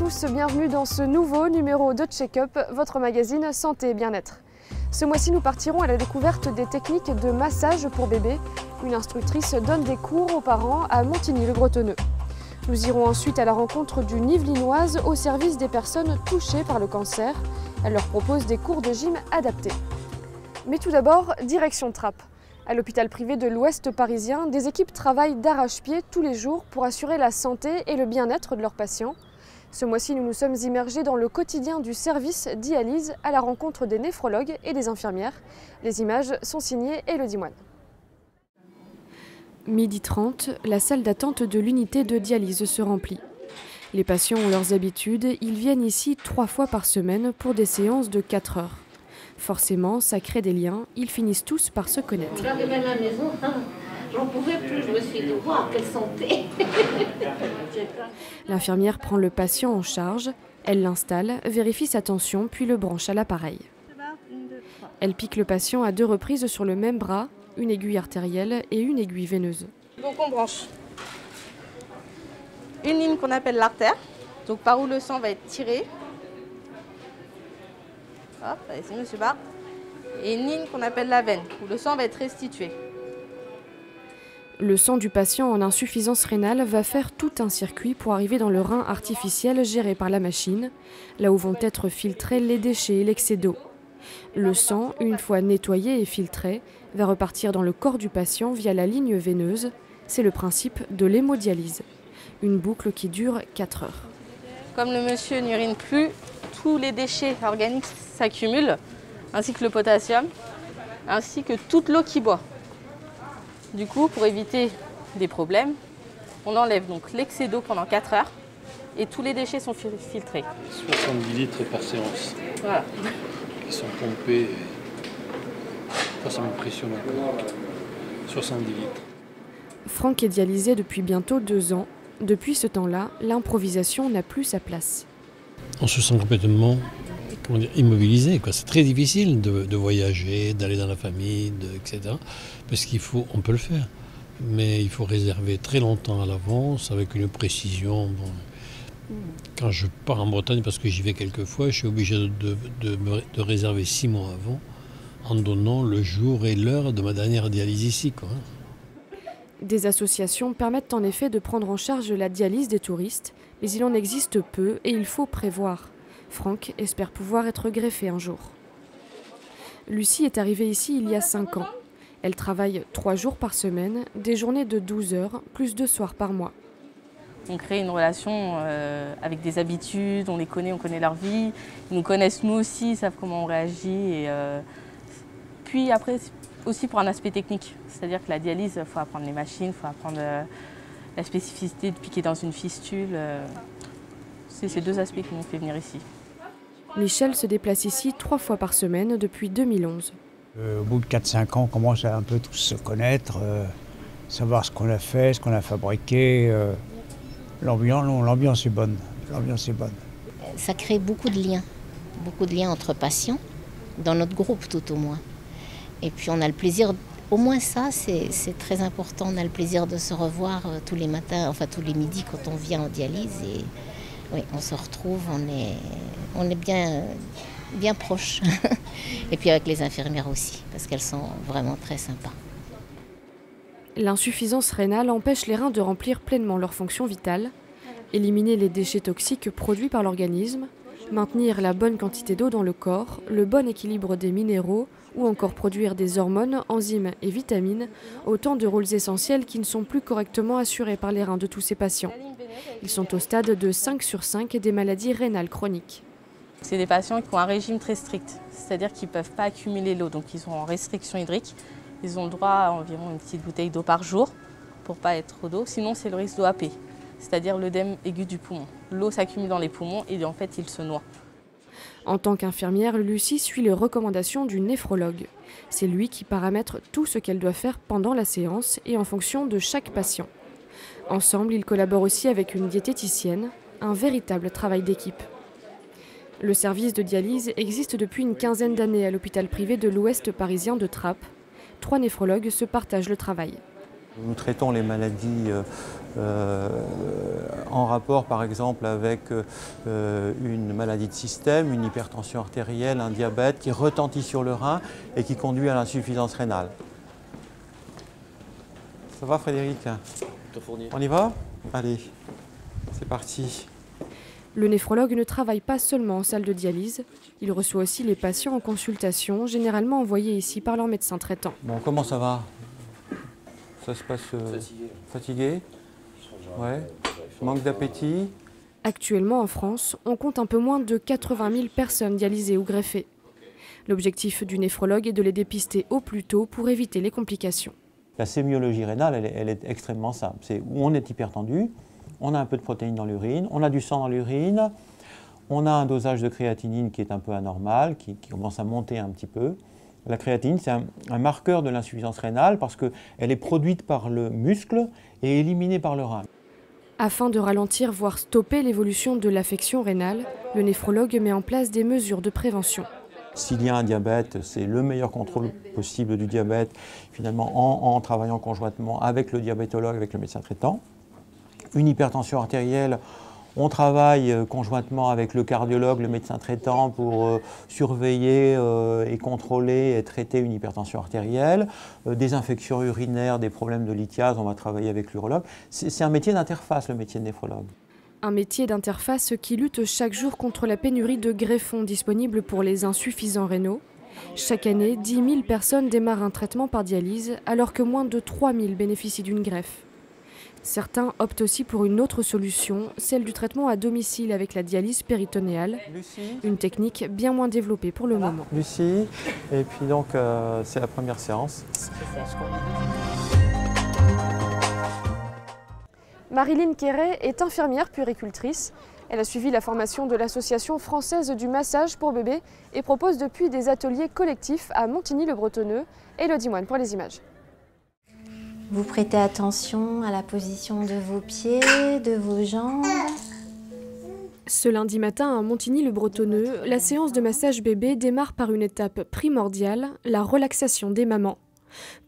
tous, bienvenue dans ce nouveau numéro de Check-up, votre magazine Santé et Bien-être. Ce mois-ci, nous partirons à la découverte des techniques de massage pour bébés. Une instructrice donne des cours aux parents à Montigny-le-Bretonneux. Nous irons ensuite à la rencontre d'une Yvelinoise au service des personnes touchées par le cancer. Elle leur propose des cours de gym adaptés. Mais tout d'abord, direction Trappes. À l'hôpital privé de l'Ouest parisien, des équipes travaillent d'arrache-pied tous les jours pour assurer la santé et le bien-être de leurs patients. Ce mois-ci, nous nous sommes immergés dans le quotidien du service dialyse à la rencontre des néphrologues et des infirmières. Les images sont signées Élodie Moine. 12h30, la salle d'attente de l'unité de dialyse se remplit. Les patients ont leurs habitudes, ils viennent ici 3 fois par semaine pour des séances de 4 heures. Forcément, ça crée des liens, ils finissent tous par se connaître. J'arrivais à la maison, j'en pouvais plus, je me suis dit, waouh, quelle santé. L'infirmière prend le patient en charge, elle l'installe, vérifie sa tension, puis le branche à l'appareil. Elle pique le patient à 2 reprises sur le même bras, une aiguille artérielle et une aiguille veineuse. Donc on branche une ligne qu'on appelle l'artère, donc par où le sang va être tiré. Hop, allez-y monsieur Barre. Et une ligne qu'on appelle la veine, où le sang va être restitué. Le sang du patient en insuffisance rénale va faire tout un circuit pour arriver dans le rein artificiel géré par la machine, là où vont être filtrés les déchets et l'excès d'eau. Le sang, une fois nettoyé et filtré, va repartir dans le corps du patient via la ligne veineuse. C'est le principe de l'hémodialyse. Une boucle qui dure 4 heures. Comme le monsieur n'urine plus, tous les déchets organiques s'accumulent, ainsi que le potassium, ainsi que toute l'eau qu'il boit. Du coup, pour éviter des problèmes, on enlève donc l'excès d'eau pendant 4 heures et tous les déchets sont filtrés. 70 litres par séance. Voilà. Qui sont pompés. Ça m'impressionne encore. 70 litres. Franck est dialysé depuis bientôt 2 ans. Depuis ce temps-là, l'improvisation n'a plus sa place. On se sent complètement immobilisé. C'est très difficile de voyager, d'aller dans la famille, etc. Parce on peut le faire. Mais il faut réserver très longtemps à l'avance, avec une précision. Bon. Quand je pars en Bretagne, parce que j'y vais quelques fois, je suis obligé de réserver 6 mois avant, en donnant le jour et l'heure de ma dernière dialyse ici. Des associations permettent en effet de prendre en charge la dialyse des touristes, mais il en existe peu et il faut prévoir. Franck espère pouvoir être greffé un jour. Lucie est arrivée ici il y a 5 ans. Elle travaille 3 jours par semaine, des journées de 12 heures, plus 2 soirs par mois. On crée une relation avec des habitudes, on les connaît, on connaît leur vie. Ils nous connaissent nous aussi, ils savent comment on réagit. Puis après, aussi pour un aspect technique, c'est-à-dire que la dialyse, il faut apprendre les machines, il faut apprendre la spécificité de piquer dans une fistule. C'est ces 2 aspects qui m'ont fait venir ici. Michel se déplace ici 3 fois par semaine depuis 2011. Au bout de 4-5 ans, on commence à un peu tous se connaître, savoir ce qu'on a fait, ce qu'on a fabriqué. L'ambiance est bonne. L'ambiance est bonne. Ça crée beaucoup de liens entre patients, dans notre groupe tout au moins. Et puis on a le plaisir, au moins ça c'est très important, on a le plaisir de se revoir tous les matins, enfin tous les midis quand on vient en dialyse. Et oui, on se retrouve, on est bien proches. Et puis avec les infirmières aussi, parce qu'elles sont vraiment très sympas. L'insuffisance rénale empêche les reins de remplir pleinement leurs fonctions vitales, éliminer les déchets toxiques produits par l'organisme, maintenir la bonne quantité d'eau dans le corps, le bon équilibre des minéraux ou encore produire des hormones, enzymes et vitamines, autant de rôles essentiels qui ne sont plus correctement assurés par les reins de tous ces patients. Ils sont au stade de 5 sur 5 des maladies rénales chroniques. C'est des patients qui ont un régime très strict, c'est-à-dire qu'ils ne peuvent pas accumuler l'eau, donc ils sont en restriction hydrique. Ils ont le droit à environ une petite bouteille d'eau par jour pour ne pas être trop d'eau, sinon c'est le risque d'OAP, c'est-à-dire l'œdème aigu du poumon. L'eau s'accumule dans les poumons et en fait ils se noient. En tant qu'infirmière, Lucie suit les recommandations du néphrologue. C'est lui qui paramètre tout ce qu'elle doit faire pendant la séance et en fonction de chaque patient. Ensemble, ils collaborent aussi avec une diététicienne, un véritable travail d'équipe. Le service de dialyse existe depuis une 15aine d'années à l'hôpital privé de l'Ouest parisien de Trappes. 3 néphrologues se partagent le travail. Nous traitons les maladies en rapport par exemple avec une maladie de système, une hypertension artérielle, un diabète qui retentit sur le rein et qui conduit à l'insuffisance rénale. Ça va Frédéric? On y va? Allez, c'est parti. Le néphrologue ne travaille pas seulement en salle de dialyse, il reçoit aussi les patients en consultation, généralement envoyés ici par leur médecin traitant. Bon, comment ça va? Ça se passe fatigué? Ouais. Manque d'appétit? Actuellement en France, on compte un peu moins de 80 000 personnes dialysées ou greffées. L'objectif du néphrologue est de les dépister au plus tôt pour éviter les complications. La sémiologie rénale, elle est extrêmement simple. C'est où on est hypertendu, on a un peu de protéines dans l'urine, on a du sang dans l'urine, on a un dosage de créatinine qui est un peu anormal, qui commence à monter un petit peu. La créatinine, c'est un marqueur de l'insuffisance rénale parce qu'elle est produite par le muscle et éliminée par le rein. Afin de ralentir, voire stopper l'évolution de l'affection rénale, le néphrologue met en place des mesures de prévention. S'il y a un diabète, c'est le meilleur contrôle possible du diabète, finalement en travaillant conjointement avec le diabétologue, avec le médecin traitant. Une hypertension artérielle, on travaille conjointement avec le cardiologue, le médecin traitant pour surveiller et contrôler et traiter une hypertension artérielle. Des infections urinaires, des problèmes de lithiase, on va travailler avec l'urologue. C'est un métier d'interface, le métier de néphrologue. Un métier d'interface qui lutte chaque jour contre la pénurie de greffons disponibles pour les insuffisants rénaux. Chaque année, 10 000 personnes démarrent un traitement par dialyse, alors que moins de 3 000 bénéficient d'une greffe. Certains optent aussi pour une autre solution, celle du traitement à domicile avec la dialyse péritonéale, une technique bien moins développée pour le moment. Lucie, et puis donc c'est la première séance. Marilyn Quéret est infirmière puéricultrice. Elle a suivi la formation de l'Association française du massage pour bébés et propose depuis des ateliers collectifs à Montigny-le-Bretonneux. Élodie Moine pour les images. Vous prêtez attention à la position de vos pieds, de vos jambes. Ce lundi matin à Montigny-le-Bretonneux, la séance de massage bébé démarre par une étape primordiale, la relaxation des mamans.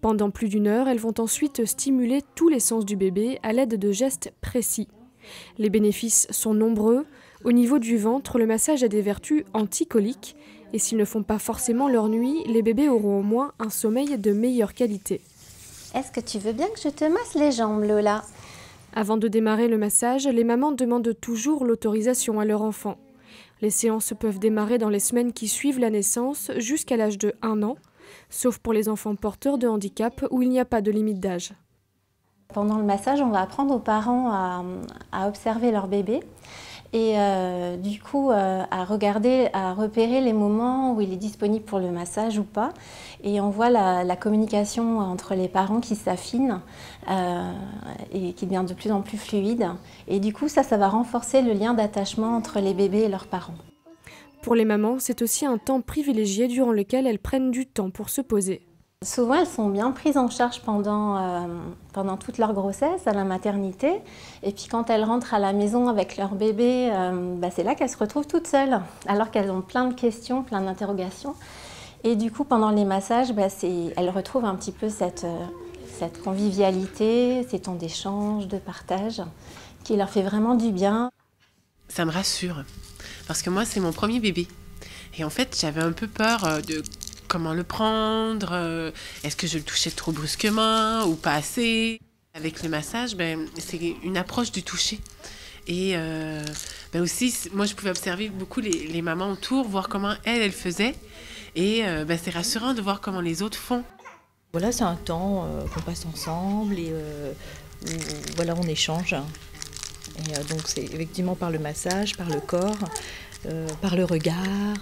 Pendant plus d'1 heure, elles vont ensuite stimuler tous les sens du bébé à l'aide de gestes précis. Les bénéfices sont nombreux. Au niveau du ventre, le massage a des vertus anticoliques. Et s'ils ne font pas forcément leur nuit, les bébés auront au moins un sommeil de meilleure qualité. Est-ce que tu veux bien que je te masse les jambes, Lola? Avant de démarrer le massage, les mamans demandent toujours l'autorisation à leur enfant. Les séances peuvent démarrer dans les semaines qui suivent la naissance jusqu'à l'âge de 1 an, sauf pour les enfants porteurs de handicap où il n'y a pas de limite d'âge. Pendant le massage, on va apprendre aux parents à observer leur bébé et du coup à regarder, à repérer les moments où il est disponible pour le massage ou pas. Et on voit la communication entre les parents qui s'affine et qui devient de plus en plus fluide. Et du coup, ça va renforcer le lien d'attachement entre les bébés et leurs parents. Pour les mamans, c'est aussi un temps privilégié durant lequel elles prennent du temps pour se poser. Souvent, elles sont bien prises en charge pendant toute leur grossesse, à la maternité. Et puis quand elles rentrent à la maison avec leur bébé, c'est là qu'elles se retrouvent toutes seules, alors qu'elles ont plein de questions, plein d'interrogations. Et du coup, pendant les massages, elles retrouvent un petit peu cette convivialité, ces temps d'échange, de partage, qui leur fait vraiment du bien. Ça me rassure, parce que moi, c'est mon premier bébé. Et en fait, j'avais un peu peur de comment le prendre, est-ce que je le touchais trop brusquement ou pas assez. Avec le massage, c'est une approche du toucher. Et aussi, moi, je pouvais observer beaucoup les mamans autour, voir comment elles faisaient. Et c'est rassurant de voir comment les autres font. Voilà, c'est un temps qu'on passe ensemble et où voilà, on échange. Et donc c'est effectivement par le massage, par le corps, par le regard.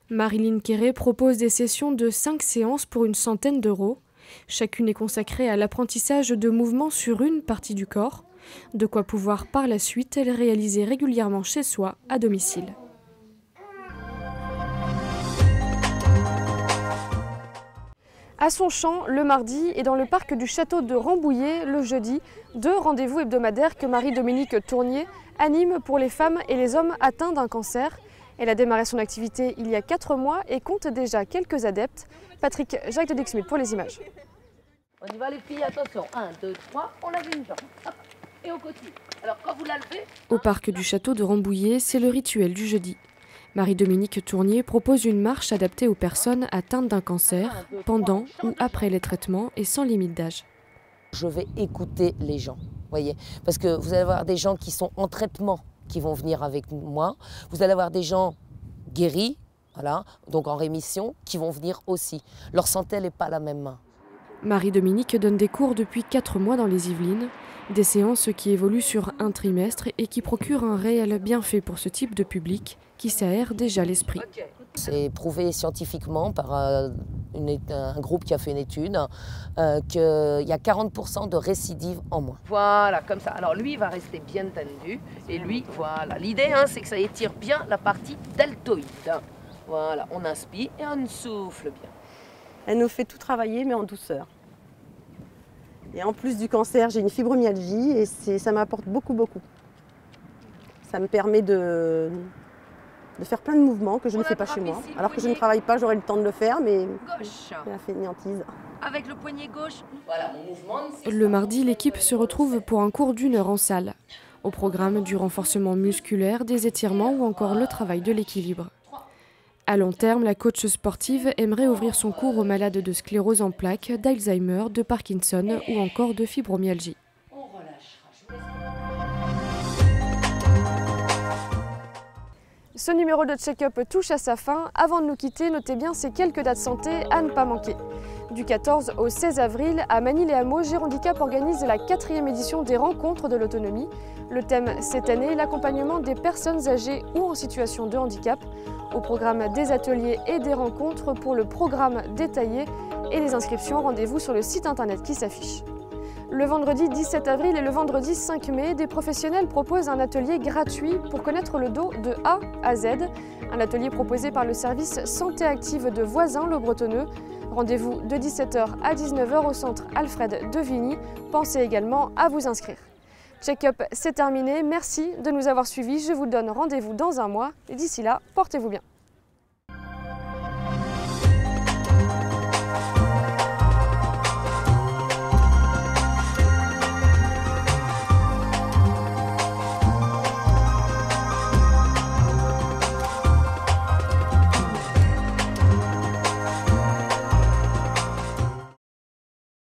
Marilyn Quéret propose des sessions de 5 séances pour une centaine d'euros. Chacune est consacrée à l'apprentissage de mouvements sur une partie du corps, de quoi pouvoir par la suite les réaliser régulièrement chez soi, à domicile. À Sonchamp, le mardi, et dans le parc du château de Rambouillet, le jeudi, 2 rendez-vous hebdomadaires que Marie-Dominique Tournier anime pour les femmes et les hommes atteints d'un cancer. Elle a démarré son activité il y a 4 mois et compte déjà quelques adeptes. Patrick Jacques de Dixmuth pour les images. On y va les filles, attention. 1, 2, 3, on lève une jambe. Hop. et on continue. Alors quand vous la levez... Au parc du château de Rambouillet, c'est le rituel du jeudi. Marie-Dominique Tournier propose une marche adaptée aux personnes atteintes d'un cancer, pendant ou après les traitements et sans limite d'âge. Je vais écouter les gens, voyez, parce que vous allez avoir des gens qui sont en traitement qui vont venir avec moi. Vous allez avoir des gens guéris, voilà, donc en rémission, qui vont venir aussi. Leur santé n'est pas la même. Marie-Dominique donne des cours depuis 4 mois dans les Yvelines, des séances qui évoluent sur un trimestre et qui procurent un réel bienfait pour ce type de public qui s'aère déjà l'esprit. C'est prouvé scientifiquement par un groupe qui a fait une étude qu'il y a 40% de récidive en moins. Voilà, comme ça. Alors lui, il va rester bien tendu. Et lui, voilà. L'idée, c'est que ça étire bien la partie deltoïde. Voilà, on inspire et on souffle bien. Elle nous fait tout travailler, mais en douceur. Et en plus du cancer, j'ai une fibromyalgie et ça m'apporte beaucoup. Ça me permet de faire plein de mouvements que je ne fais pas chez moi. Alors que je ne travaille pas, j'aurai le temps de le faire, mais la fainéantise. Avec le poignet gauche, voilà mon mouvement. Le mardi, l'équipe se retrouve pour un cours d'1 heure en salle. Au programme du renforcement musculaire, des étirements ou encore le travail de l'équilibre. À long terme, la coach sportive aimerait ouvrir son cours aux malades de sclérose en plaques, d'Alzheimer, de Parkinson ou encore de fibromyalgie. Ce numéro de check-up touche à sa fin. Avant de nous quitter, notez bien ces quelques dates santé à ne pas manquer. Du 14 au 16 avril, à Manille-les-Hameaux, Gérondicap organise la 4e édition des Rencontres de l'autonomie. Le thème cette année, l'accompagnement des personnes âgées ou en situation de handicap. Au programme des ateliers et des rencontres pour le programme détaillé et les inscriptions, rendez-vous sur le site internet qui s'affiche. Le vendredi 17 avril et le vendredi 5 mai, des professionnels proposent un atelier gratuit pour connaître le dos de A à Z. Un atelier proposé par le service Santé Active de Voisins-le Bretonneux. Rendez-vous de 17h à 19h au centre Alfred de Vigny. Pensez également à vous inscrire. Check-up, c'est terminé. Merci de nous avoir suivis. Je vous donne rendez-vous dans un mois. Et d'ici là, portez-vous bien.